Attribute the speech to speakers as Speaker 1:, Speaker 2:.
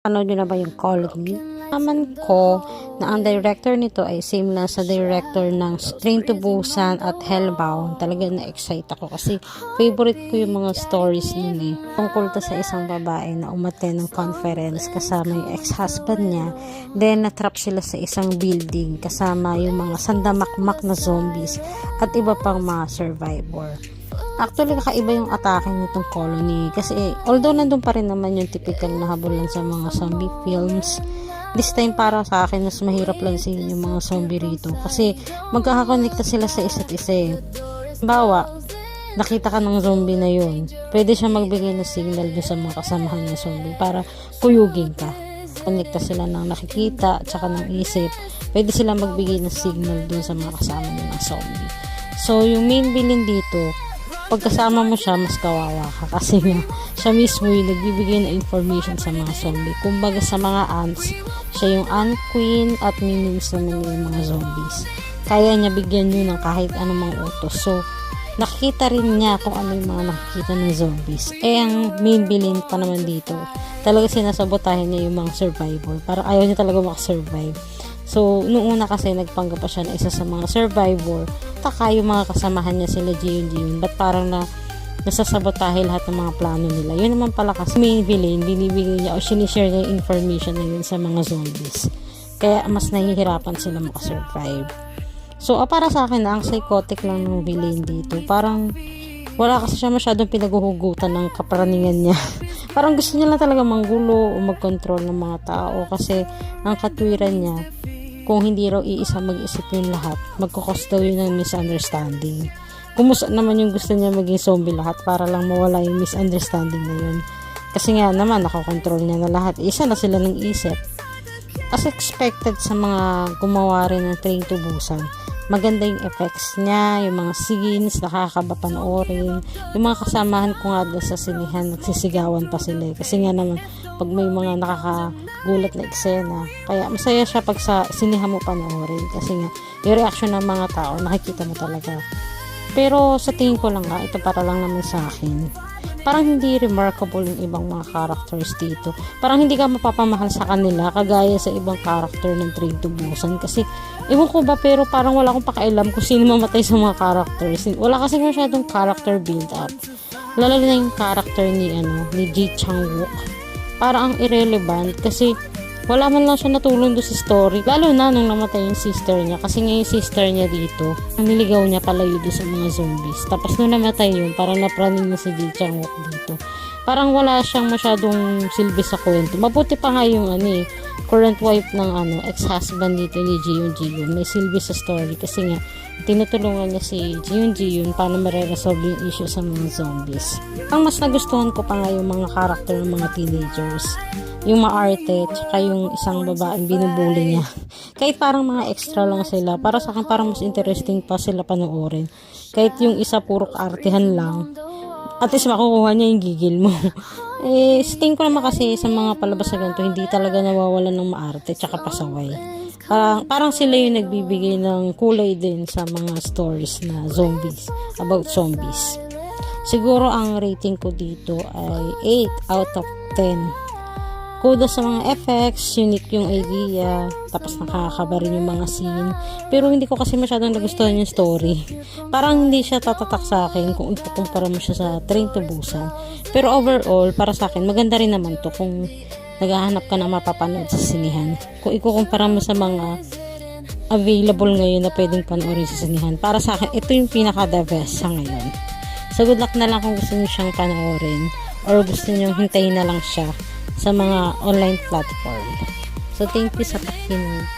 Speaker 1: Ano nyo na ba yung Colony? Naman ko na ang director nito ay same lang sa director ng Train to Busan at Hellbound. Talaga na-excite ako kasi favorite ko yung mga stories nun eh. Tungkol to sa isang babae na umattend ng conference kasama yung ex-husband niya. Then natrap sila sa isang building kasama yung mga sandamakmak na zombies at iba pang mga survivor. Actually, kakaiba yung atake nitong Colony kasi although nandun pa rin naman yung typical na habulan sa mga zombie films, this time para sa akin mas mahirap lansin yung mga zombie rito kasi magkakakonekta sila sa isa't isa eh. Bawa, nakita ka ng zombie na yun, pwede siya magbigay ng signal dun sa mga kasamahan ng zombie para kuyugin ka. Konekta sila ng nakikita at saka ng isip, pwede sila magbigay ng signal dun sa mga kasama ng zombie. So, yung main villain dito, pagkasama mo siya, mas kawawa ka kasi nga, siya mismo yung nagbibigay ng information sa mga zombie. Kumbaga sa mga ants, siya yung ant queen at minions naman yung mga zombies. Kaya niya bigyan nyo ng kahit anumang utos. So, nakikita rin niya kung ano yung mga nakikita ng zombies. Ang main villain pa naman dito, talaga sinasabotahin niya yung mga survivor. Parang ayaw niya talaga makasurvive. So, noong una kasi nagpanggap pa siya na isa sa mga survivor. Taka yung mga kasamahan niya sila Jiun. Ba't parang nasasabotahe lahat ng mga plano nila? Yun naman pala kasi main villain, binibigay niya o sinishare niya yung information na yun sa mga zombies. Kaya mas nahihirapan sila makasurvive. So, para sa akin ang psychotic lang ng villain dito. Parang wala kasi siya masyadong pinaguhugutan ng kaparaningan niya. Parang gusto niya lang talaga manggulo o mag-control ng mga tao kasi ang katwiran niya, kung hindi raw iisa mag-isip yung lahat, magkakos daw yun ng misunderstanding. Kumusta naman yung gusto niya maging zombie lahat para lang mawala yung misunderstanding na yun. Kasi nga naman, nakakontrol niya na lahat. Isa na sila ng isip. As expected sa mga gumawa rin ng Train to Busan, maganda yung effects niya, yung mga scenes, nakakaba panoorin. Yung mga kasamahan ko nga doon sa sinihan, nagsisigawan pa sila. Kasi nga naman, pag may mga nakakagulat na eksena, kaya masaya siya pag sa sinihan mo panoorin. Kasi nga, yung reaction ng mga tao, nakikita mo talaga. Pero sa tingin ko lang nga, ito para lang naman sa akin. Parang hindi remarkable yung ibang mga characters dito. Parang hindi ka mapapamahal sa kanila kagaya sa ibang character ng Train to Busan. Kasi, ewan ko ba, pero parang wala akong pakialam kung sino mamatay sa mga characters. Wala kasi masyadong character build up. Lalo na yung character ni Ji Chang-wook. Parang ang irrelevant kasi wala man lang siya natulong doon sa story. Lalo na nung namatay yung sister niya. Kasi nga yung sister niya dito, niligaw niya palayo doon sa mga zombies. Tapos nung namatay yun, parang napraning na si Ji Chang-wook dito. Parang wala siyang masyadong silbi sa kwento. Mabuti pa nga yung current wife ng ex-husband dito ni Jiun. May silbi sa story kasi nga tinutulungan niya si Jiun paano mareresolve yung issue sa mga zombies. Ang mas nagustuhan ko pa nga yung mga character ng mga teenagers. Yung maarte, tsaka yung isang babaeng binubuli niya. Kahit parang mga extra lang sila, para sa akin parang mas interesting pa sila panoorin. Kahit yung isa puro artehan lang, at least makukuha niya yung gigil mo. Sting ko naman kasi sa mga palabas na ganito, hindi talaga nawawalan ng maarte tsaka pasaway. Parang sila yung nagbibigay ng kulay din sa mga stories na zombies, about zombies. Siguro ang rating ko dito ay 8 out of 10. Kudos sa mga effects, unique yung idea, tapos nakakaba rin yung mga scene. Pero hindi ko kasi masyadong nagustuhan yung story. Parang hindi siya tatatak sa akin kung ikukumpara mo siya sa Train to Busan. Pero overall, para sa akin, maganda rin naman to kung naghahanap ka na mapapanood sa sinihan. Kung ikukumpara mo sa mga available ngayon na pwedeng panoorin sa sinihan. Para sa akin, ito yung pinaka-the best sa ngayon. So good luck na lang kung gusto niyo siyang panoorin or gusto niyo hintayin na lang siya sa mga online platform. So, thank you sa pakikinig.